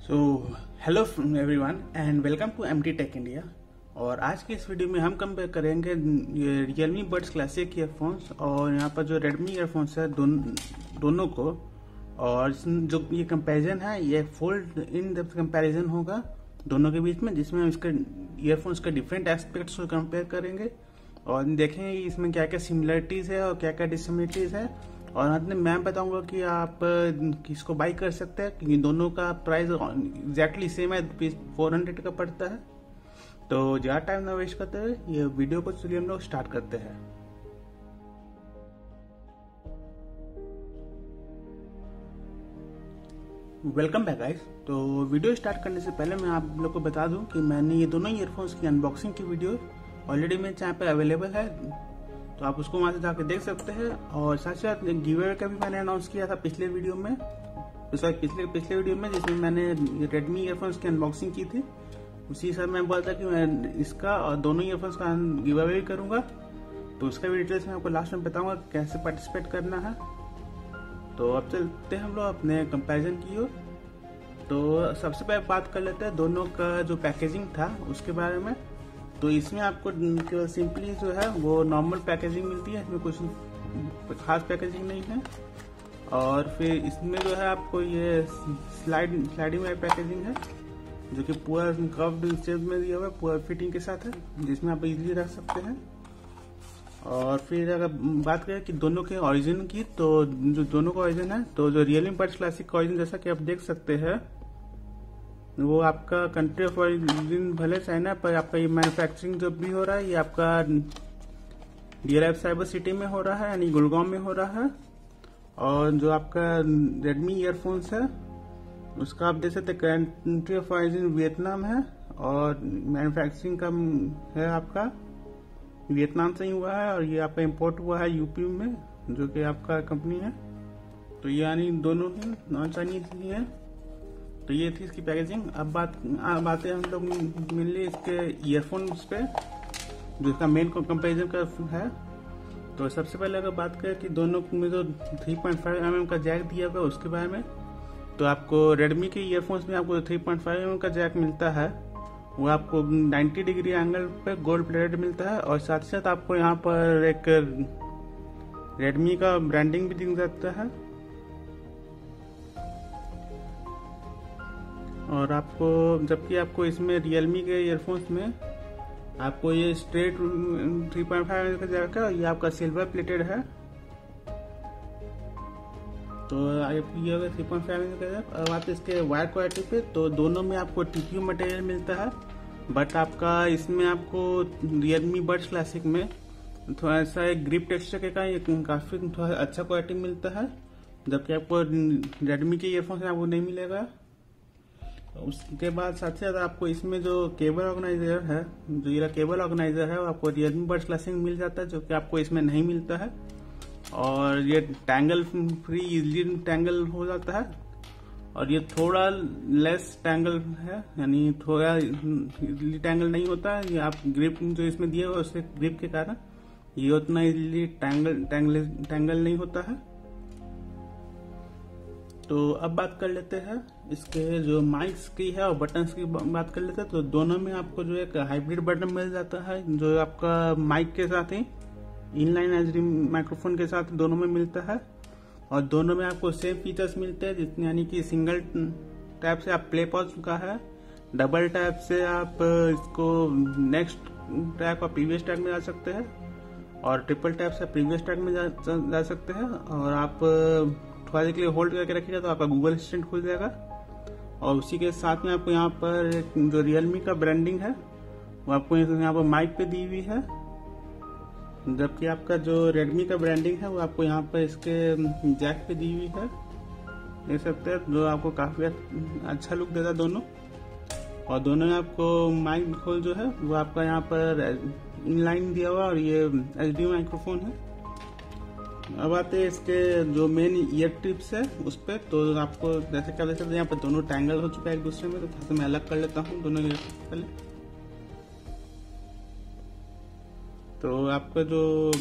So hello everyone and welcome to MT Tech India. और आज के इस वीडियो में हम कंपेयर करेंगे ये रियलमी बड्स क्लासिक ईयरफोन्स और यहाँ पर जो रेडमी ईयरफोन्स है दोनों को। और जो ये कंपैरिजन है ये फुल इन डेप्थ कंपैरिजन होगा दोनों के बीच में, जिसमें हम इसके ईयरफोन्स के डिफरेंट एस्पेक्ट्स को कंपेयर करेंगे और देखेंगे इसमें क्या क्या सिमिलरिटीज है और क्या क्या डिससिमिलरिटीज है। और अंत में मैं बताऊंगा कि आप किसको बाई कर सकते हैं, क्योंकि दोनों का प्राइस एग्जैक्टली सेम है, 400 का पड़ता है। तो ज़्यादा टाइम ना वेस्ट करते हुए ये वीडियो को चलिए हम लोग स्टार्ट करते हैं। Welcome back guys. तो वीडियो स्टार्ट करने से पहले मैं आप लोग को बता दूं कि मैंने ये दोनों ईयरफोन्स की अनबॉक्सिंग की वीडियो ऑलरेडी मेरे चैनल पे अवेलेबल है, तो आप उसको वहां से जाकर देख सकते हैं। और साथ साथ गिव अवे का भी मैंने अनाउंस किया था पिछले वीडियो में, पिछले वीडियो में जिसमें मैंने रेडमी ईयरफोन्स की अनबॉक्सिंग की थी। उसी समय मैं बोला था कि मैं इसका और दोनों ईयरफोन्स का गिव अवे करूंगा, तो उसका भी डिटेल्स मैं आपको लास्ट में बताऊंगा कैसे पार्टिसिपेट करना है। तो अब चलते हैं हम लोग अपने कंपेरिजन की ओर। तो सबसे पहले बात कर लेते हैं दोनों का जो पैकेजिंग था उसके बारे में। तो इसमें आपको केवल सिंपली जो है वो नॉर्मल पैकेजिंग मिलती है, इसमें कुछ खास पैकेजिंग नहीं है। और फिर इसमें जो है आपको ये स्लाइडिंग वाली पैकेजिंग है, जो कि पूरा कर्व्ड शेप में दिया हुआ है, पूरा फिटिंग के साथ है, जिसमें आप इजीली रख सकते हैं। और फिर अगर बात करें कि दोनों के ओरिजिन की, तो जो दोनों का ओरिजिन है, तो जो रियलमी बड्स क्लासिक का ओरिजिन जैसा कि आप देख सकते हैं वो आपका कंट्री ऑफ ओरिजिन भले चाइना, पर आपका ये मैन्युफैक्चरिंग जो भी हो रहा है ये आपका रियल लाइफ साइबर सिटी में हो रहा है, यानी गुड़गांव में हो रहा है। और जो आपका रेडमी ईयरफोन्स है उसका आप देख सकते हैं कंट्री ऑफ ओरिजिन वियतनाम है, और मैन्युफैक्चरिंग का है आपका वियतनाम से ही हुआ है, और ये आपका इम्पोर्ट हुआ है यूपी में, जो कि आपका कंपनी है। तो ये यानी दोनों ही नॉन चाइनीज ही है। तो ये थी इसकी पैकेजिंग। अब बातें हम लोग मेनली इसके ईयरफोन्स पे, जो इसका मेन कंपैरिजन का है। तो सबसे पहले अगर बात करें कि दोनों में जो 3.5 mm का जैक दिया हुआ है उसके बारे में, तो आपको रेडमी के ईयरफोन्स में आपको 3.5 mm का जैक मिलता है, वो आपको 90 डिग्री एंगल पे गोल्ड प्लेटेड मिलता है। और साथ साथ आपको यहाँ पर एक रेडमी का ब्रांडिंग भी दिख जाता है। और आपको जबकि आपको इसमें रियलमी के ईयरफोन्स में आपको ये स्ट्रेट 3.5 का जैक है, ये आपका सिल्वर प्लेटेड है। तो ये होगा 3.5 का जैक। अब आते इसके वायर क्वालिटी पे, तो दोनों में आपको टीपीयू मटेरियल मिलता है, बट आपका इसमें आपको रियलमी बड्स क्लासिक में थोड़ा सा एक ग्रिप टेक्सचर के कारण काफी थोड़ा अच्छा क्वालिटी मिलता है, जबकि आपको रेडमी के ईयरफोन्स में आपको नहीं मिलेगा। उसके बाद साथ साथ आपको इसमें जो केबल ऑर्गेनाइजर है, जो ये केबल ऑर्गेनाइजर है, वो आपको रियलमी बड्स क्लासिक में मिल जाता है, जो कि आपको इसमें नहीं मिलता है। और ये टैंगल फ्री इजीली टैंगल हो जाता है, और ये थोड़ा लेस टैंगल है, यानी थोड़ा इजीली टैंगल नहीं होता है। ये आप ग्रिप जो इसमें दिया हुआ है उसके ग्रिप के कारण ये उतना इजीली टैंगल नहीं होता है। तो अब बात कर लेते हैं इसके जो माइक्स की है और बटन्स की बात कर लेते हैं। तो दोनों में आपको जो एक हाइब्रिड बटन मिल जाता है, जो आपका माइक के साथ ही इनलाइन एचडी माइक्रोफोन के साथ दोनों में मिलता है। और दोनों में आपको सेम फीचर्स मिलते हैं, जितने यानी कि सिंगल टैप से आप प्ले पॉज का है, डबल टैप से आप इसको नेक्स्ट ट्रैक और प्रीवियस ट्रैक में जा सकते हैं, और ट्रिपल टैप से प्रीवियस ट्रैक में जा सकते हैं। और आप थोड़ा देर के लिए होल्ड करके रखिएगा तो आपका गूगल असिस्टेंट खुल जाएगा। और उसी के साथ में आपको यहाँ पर जो रियलमी का ब्रांडिंग है वो आपको यहाँ पर माइक पे दी हुई है, जबकि आपका जो रेडमी का ब्रांडिंग है वो आपको यहाँ पर इसके जैक पे दी हुई है, देख सकते हैं, जो आपको काफी अच्छा लुक देता है दोनों। और दोनों में आपको माइक होल जो है वो आपका यहाँ पर इनलाइन दिया हुआ, और ये एचडी माइक्रोफोन है। अब आते हैं इसके जो मेन ईयर टिप्स है उस पर। तो आपको जैसे क्या देख सकते हैं यहाँ पर दोनों टैंगल हो चुका है एक दूसरे में, तो मैं अलग कर लेता हूँ दोनों ईयर टिप्स पहले। तो आपका जो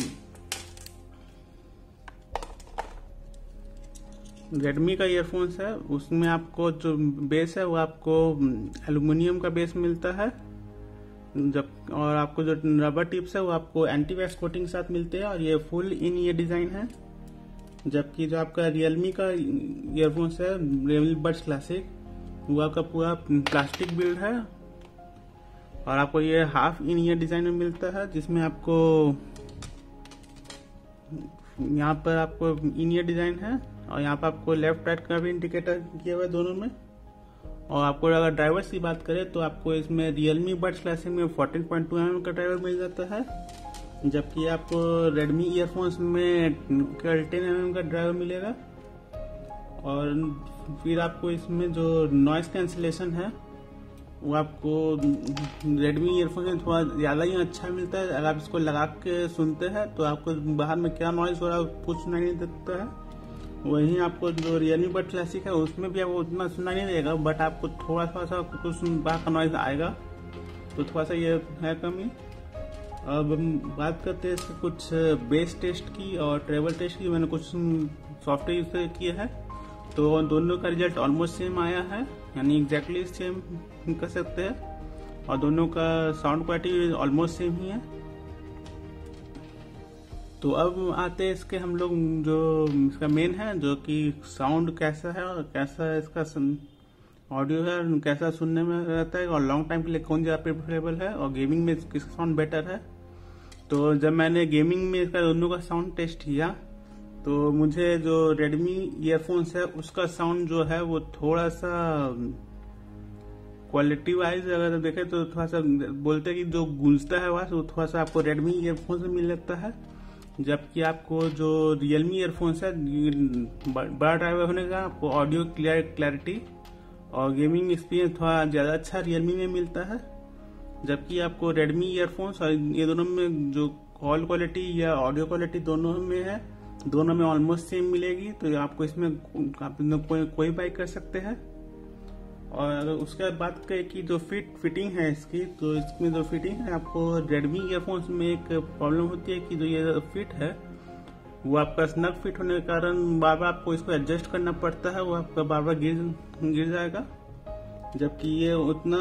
रेडमी का ईयरफोन्स है, उसमें आपको जो बेस है वो आपको एल्यूमिनियम का बेस मिलता है, और आपको जो रबर टिप्स है वो आपको एंटी वैक्स कोटिंग के साथ मिलते हैं, और ये फुल इन ये डिजाइन है। जबकि जो आपका रियलमी का ईयरफोन्स है रियलमी बड्स क्लासिक, वो आपका पूरा प्लास्टिक बिल्ड है, और आपको ये हाफ इन ईयर डिजाइन में मिलता है, जिसमें आपको यहाँ पर आपको इन ईयर डिजाइन है, और यहाँ पर आपको लेफ्ट राइट का भी इंडिकेटर किया हुआ है दोनों में। और आपको अगर ड्राइवर्स की बात करें तो आपको इसमें रियलमी बड्स क्लासिक में 14.2 mm का ड्राइवर मिल जाता है, जबकि आपको रेडमी ईयरफोन्स में 10 mm का ड्राइवर मिलेगा। और फिर आपको इसमें जो नॉइस कैंसिलेशन है वो आपको रेडमी ईयरफोन में थोड़ा ज़्यादा ही अच्छा मिलता है। अगर आप इसको लगा के सुनते हैं तो आपको बाहर में क्या नॉइज हो रहा है कुछ सुनाई नहीं देता है। वहीं आपको जो रियलमी बड क्लासिक है उसमें भी आपको उतना सुनाई नहीं देगा, बट आपको थोड़ा सा कुछ बाहर का नॉइज आएगा, तो थोड़ा सा ये है कमी। अब हम बात करते हैं इसके कुछ बेस टेस्ट की और ट्रेवल टेस्ट की। मैंने कुछ सॉफ्टवेयर यूज किए हैं, तो दोनों का रिजल्ट ऑलमोस्ट सेम आया है, यानी एग्जैक्टली सेम कर सकते हैं, और दोनों का साउंड क्वालिटी ऑलमोस्ट सेम ही है। तो अब आते हैं इसके हम लोग जो इसका मेन है, जो कि साउंड कैसा है और कैसा इसका ऑडियो है, कैसा सुनने में रहता है, और लॉन्ग टाइम के लिए कौन ज़्यादा प्रेफरेबल है, और गेमिंग में किसका साउंड बेटर है। तो जब मैंने गेमिंग में इसका दोनों का साउंड टेस्ट किया तो मुझे जो रेडमी ईयरफोन्स है उसका साउंड जो है वो थोड़ा सा क्वालिटी वाइज अगर देखें तो थोड़ा सा बोलते हैं कि जो गूंजता है आवाज वो थोड़ा सा आपको रेडमी ईयरफोन्स में मिल जाता है, जबकि आपको जो रियलमी ईयरफोन्स है बड़ा ड्राइवर होने का आपको ऑडियो क्लैरिटी और गेमिंग एक्सपीरियंस थोड़ा ज़्यादा अच्छा रियलमी में मिलता है। जबकि आपको रेडमी ईयरफोन्स और ये दोनों में जो कॉल क्वालिटी या ऑडियो क्वालिटी दोनों में है, दोनों में ऑलमोस्ट सेम मिलेगी। तो आपको इसमें आप कोई बाई कर सकते हैं। और अगर उसके बाद बात करें कि जो फिटिंग है इसकी, तो इसमें जो फिटिंग है आपको रेडमी ईयरफोन्स में एक प्रॉब्लम होती है कि जो ये फिट है वो आपका स्नग फिट होने के कारण बार बार आपको इसको एडजस्ट करना पड़ता है, वो आपका बार बार गिर जाएगा। जबकि ये उतना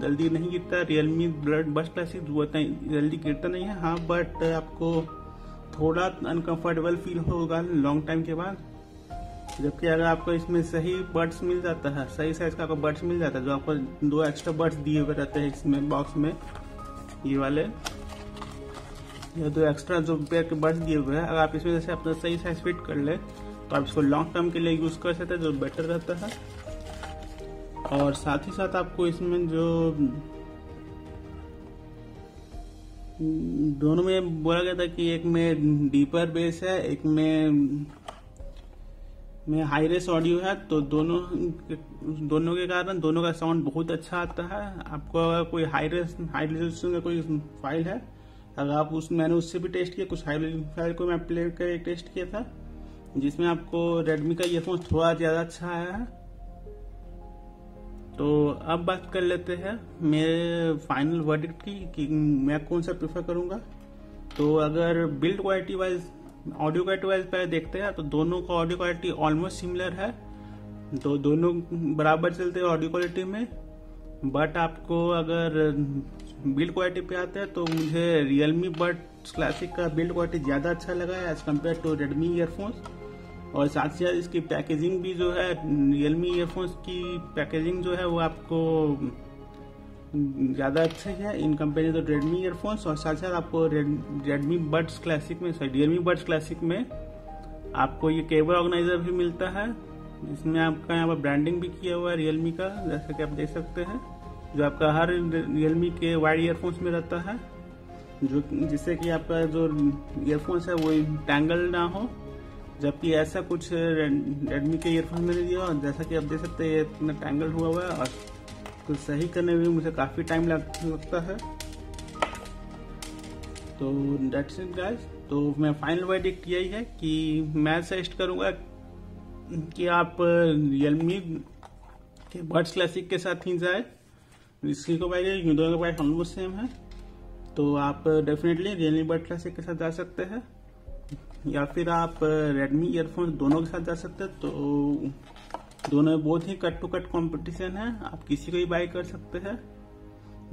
जल्दी नहीं गिरता, रियलमी बड्स क्लासिक उतना जल्दी गिरता नहीं है। हाँ, बट आपको थोड़ा अनकंफर्टेबल फील होगा लॉन्ग टाइम के बाद। जबकि अगर आपको इसमें सही बड्स मिल जाता है, सही साइज का आपको बड्स मिल जाता है, जो आपको 2 एक्स्ट्रा बड्स दिए हुए रहते हैं इसमें बॉक्स में, ये वाले या 2 एक्स्ट्रा जो पेयर के बड्स दिए हुए हैं, अगर आप इसमें जैसे अपना सही साइज फिट कर ले तो आप इसको लॉन्ग टर्म के लिए यूज कर सकते हैं, जो बेटर रहता है। और साथ ही साथ आपको इसमें जो दोनों में बोला गया था कि एक में डीपर बेस है, एक में हाई रेस ऑडियो है, तो दोनों के कारण दोनों का साउंड बहुत अच्छा आता है। आपको अगर कोई हाई रेजोल्यूशन का कोई फाइल है, अगर आप मैंने उससे भी टेस्ट किया, कुछ हाई फाइल को मैं प्ले कर टेस्ट किया था, जिसमें आपको रेडमी का ईयरफोन थोड़ा ज्यादा अच्छा आया है। तो अब बात कर लेते हैं मेरे फाइनल वर्डिक्ट की कि मैं कौन सा प्रेफर करूंगा। तो अगर build quality wise, audio quality wise पहले देखते हैं तो दोनों का ऑडियो क्वालिटी ऑलमोस्ट सिमिलर है, तो दोनों बराबर चलते हैं ऑडियो क्वालिटी में। बट आपको अगर बिल्ड क्वालिटी पे आते हैं तो मुझे रियलमी बड्स क्लासिक का बिल्ड क्वालिटी ज्यादा अच्छा लगा है as compare to Redmi earphones. और साथ ही साथ इसकी पैकेजिंग भी जो है, रियलमी ईयरफोन्स की पैकेजिंग जो है वो आपको ज्यादा अच्छी है in comparison to Redmi earphones. और साथ साथ आपको रेडमी बड्स क्लासिक में, रियलमी बड्स क्लासिक में आपको ये केबल ऑर्गेनाइजर भी मिलता है, जिसमें आपका यहाँ पर ब्रांडिंग भी किया हुआ है रियलमी का, जैसे कि आप देख सकते हैं, जो आपका हर रियलमी के वाइड ईयरफोन्स में रहता है, जो जिससे कि आपका जो ईयरफोन्स है वो टैंगल ना हो। जबकि ऐसा कुछ रेडमी के ईयरफोन में नहीं दिया, और जैसा कि आप देख सकते हैं ये इतना टैंगल हुआ हुआ है, और कुछ सही करने में मुझे काफी टाइम लगता है। तो दैट्स इट गाइस। तो मैं फाइनल वर्डिक्ट यही है कि मैं सजेस्ट करूंगा कि आप रियलमी के बड्स क्लासिक के साथ ही जाए। इसकी को भाई दोनों का प्राइस ऑलमोस्ट सेम है, तो आप डेफिनेटली रियलमी बड्स क्लासिक के साथ जा सकते हैं। या फिर आप रेडमी ईयरफोन्स दोनों के साथ जा सकते हैं। तो दोनों बहुत ही कट टू कट कंपटीशन है, आप किसी को भी बाय कर सकते हैं,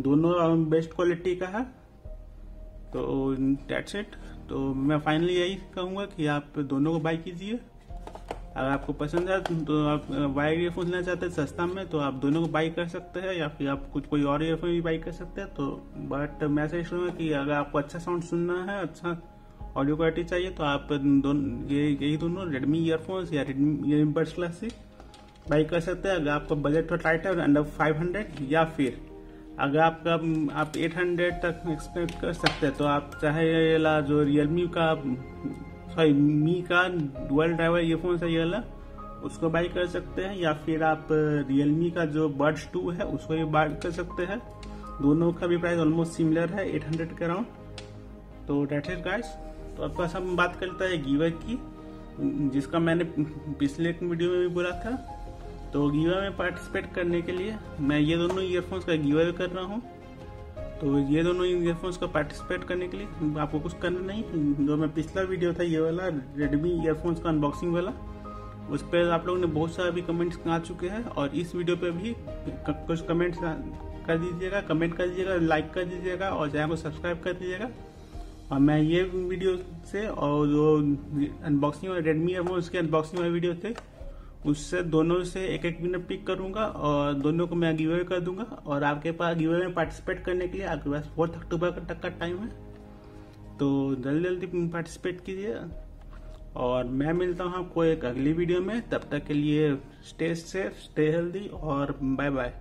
दोनों बेस्ट क्वालिटी का है। तो दैट्स इट। तो मैं फाइनली यही कहूँगा कि आप दोनों को बाय कीजिए। अगर आपको पसंद है तो आप वायर ईयरफोन लेना चाहते हैं सस्ता में, तो आप दोनों को बाई कर सकते हैं, या फिर आप कुछ कोई और ईयरफोन भी बाई कर सकते हैं। तो बट मैं सजेस्ट करूँगा कि अगर आपको अच्छा साउंड सुनना है, अच्छा ऑडियो क्वालिटी चाहिए, तो आप यही दोनों रेडमी ईयरफोन्स या रेडमी बड्स क्लासिक बाई कर सकते हैं। अगर आपका बजट थोड़ा टाइट है अंडर 500, या फिर अगर आप 800 तक एक्सपेक्ट कर सकते हैं, तो आप चाहे जो रियलमी का मी का डुअल ड्राइवर ईयरफोन्स है ये वाला, उसको बाई कर सकते हैं, या फिर आप रियलमी का जो बड्स 2 है उसको भी बाई कर सकते हैं। दोनों का भी प्राइस ऑलमोस्ट सिमिलर है, 800 के अराउंड। तो दैट्स इट गाइस। तो अब बस हम बात करते हैं गिव अवे की, जिसका मैंने पिछले वीडियो में भी बोला था। तो गिव अवे में पार्टिसिपेट करने के लिए मैं ये दोनों ईयरफोन्स का गिव अवे कर रहा हूँ। तो ये दोनों ईयरफोन्स का पार्टिसिपेट करने के लिए आपको कुछ करना नहीं। जो मैं पिछला वीडियो था ये वाला रेडमी ईयरफोन्स का अनबॉक्सिंग वाला, उस पर आप लोगों ने बहुत सारे भी कमेंट्स आ चुके हैं, और इस वीडियो पे भी कुछ कमेंट्स कर दीजिएगा, कमेंट कर दीजिएगा, लाइक कर दीजिएगा और चैनल को सब्सक्राइब कर दीजिएगा। और मैं ये वीडियो से और जो अनबॉक्सिंग वाले रेडमी ईयरफोन्स के अनबॉक्सिंग वाले वीडियो थे उससे दोनों से एक एक विनर पिक करूंगा और दोनों को मैं गिव अवे कर दूंगा। और आपके पास गिव अवे में पार्टिसिपेट करने के लिए आपके पास 4 अक्टूबर तक का टाइम है, तो जल्दी जल्दी पार्टिसिपेट कीजिए। और मैं मिलता हूँ आपको एक अगली वीडियो में, तब तक के लिए स्टे सेफ, स्टे हेल्दी और बाय बाय।